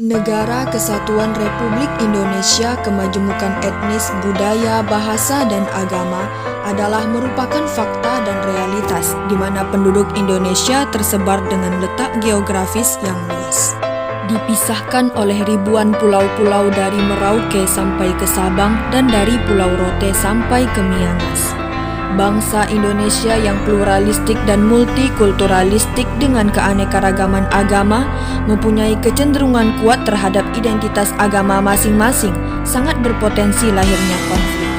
Negara Kesatuan Republik Indonesia Kemajemukan Etnis, Budaya, Bahasa, dan Agama adalah merupakan fakta dan realitas di mana penduduk Indonesia tersebar dengan letak geografis yang luas. Dipisahkan oleh ribuan pulau-pulau dari Merauke sampai ke Sabang dan dari Pulau Rote sampai ke Miangas. Bangsa Indonesia yang pluralistik dan multikulturalistik dengan keanekaragaman agama mempunyai kecenderungan kuat terhadap identitas agama masing-masing, sangat berpotensi lahirnya konflik.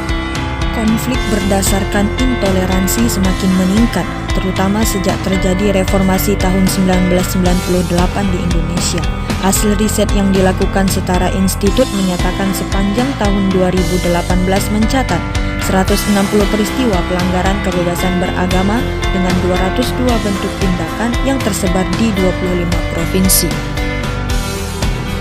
Konflik berdasarkan intoleransi semakin meningkat, terutama sejak terjadi reformasi tahun 1998 di Indonesia. Hasil riset yang dilakukan setara institut menyatakan sepanjang tahun 2018 mencatat 160 peristiwa pelanggaran kebebasan beragama dengan 202 bentuk tindakan yang tersebar di 25 provinsi.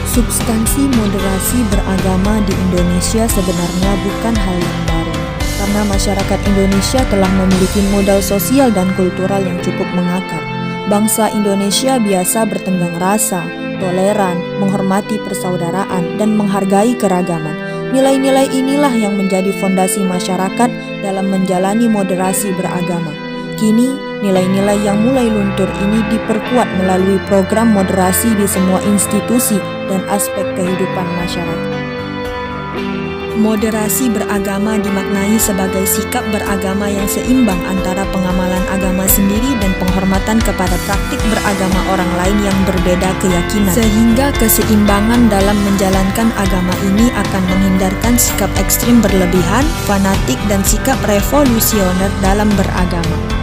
Substansi moderasi beragama di Indonesia sebenarnya bukan hal yang baru, karena masyarakat Indonesia telah memiliki modal sosial dan kultural yang cukup mengakar. Bangsa Indonesia biasa bertenggang rasa, toleran, menghormati persaudaraan, dan menghargai keragaman. Nilai-nilai inilah yang menjadi fondasi masyarakat dalam menjalani moderasi beragama. Kini, nilai-nilai yang mulai luntur ini diperkuat melalui program moderasi di semua institusi dan aspek kehidupan masyarakat. Moderasi beragama dimaknai sebagai sikap beragama yang seimbang antara pengamalan agama sendiri dan penghormatan kepada praktik beragama orang lain yang berbeda keyakinan. Sehingga keseimbangan dalam menjalankan agama ini akan menghindarkan sikap ekstrim berlebihan, fanatik, dan sikap revolusioner dalam beragama.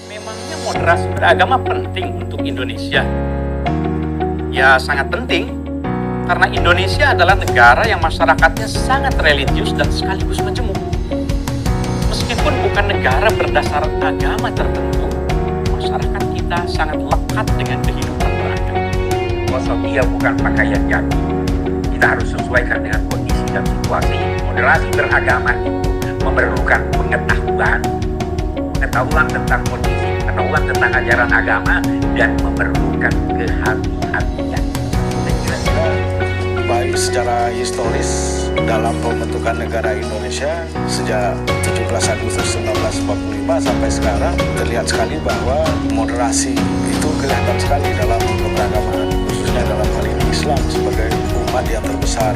Memangnya moderasi beragama penting untuk Indonesia? Ya, sangat penting. Karena Indonesia adalah negara yang masyarakatnya sangat religius dan sekaligus majemuk. Meskipun bukan negara berdasar agama tertentu, masyarakat kita sangat lekat dengan kehidupan beragama. Kalau dia bukan pakaian jadi, kita harus sesuaikan dengan kondisi dan situasi. Moderasi beragama itu memerlukan pengetahuan tentang kondisi, pengetahuan tentang ajaran agama, dan memerlukan kehati-hatian. Baik secara historis dalam pembentukan negara Indonesia sejak 17 Agustus 1945 sampai sekarang terlihat sekali bahwa moderasi itu kelihatan sekali dalam keberagaman, khususnya dalam hal ini Islam sebagai umat yang terbesar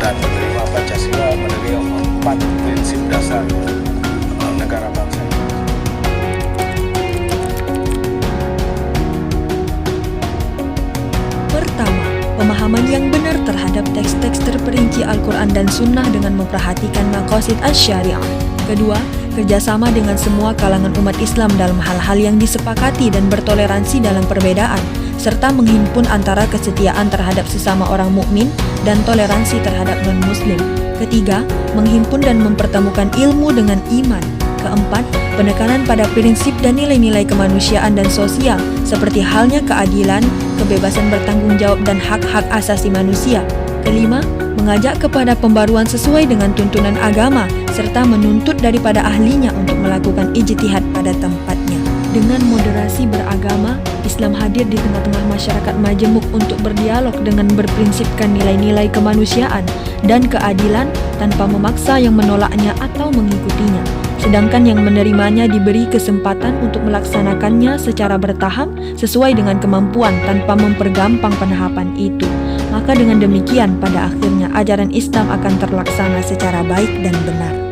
dan menerima Pancasila, menerima 4 prinsip dasar negara bangsa. Pertama, pemahaman yang benar terhadap teks-teks terperinci Al-Quran dan Sunnah dengan memperhatikan maqasid asy-syariah. Kedua, kerjasama dengan semua kalangan umat Islam dalam hal-hal yang disepakati dan bertoleransi dalam perbedaan, serta menghimpun antara kesetiaan terhadap sesama orang mukmin dan toleransi terhadap non-muslim. Ketiga, menghimpun dan mempertemukan ilmu dengan iman. Keempat, penekanan pada prinsip dan nilai-nilai kemanusiaan dan sosial, seperti halnya keadilan, kebebasan bertanggung jawab, dan hak-hak asasi manusia. Kelima, mengajak kepada pembaruan sesuai dengan tuntunan agama, serta menuntut daripada ahlinya untuk melakukan ijtihad pada tempatnya. Dengan moderasi beragama, Islam hadir di tengah-tengah masyarakat majemuk untuk berdialog dengan berprinsipkan nilai-nilai kemanusiaan dan keadilan tanpa memaksa yang menolaknya atau mengikutinya. Sedangkan yang menerimanya diberi kesempatan untuk melaksanakannya secara bertahap sesuai dengan kemampuan tanpa mempergampang penahapan itu. Maka dengan demikian pada akhirnya ajaran Islam akan terlaksana secara baik dan benar.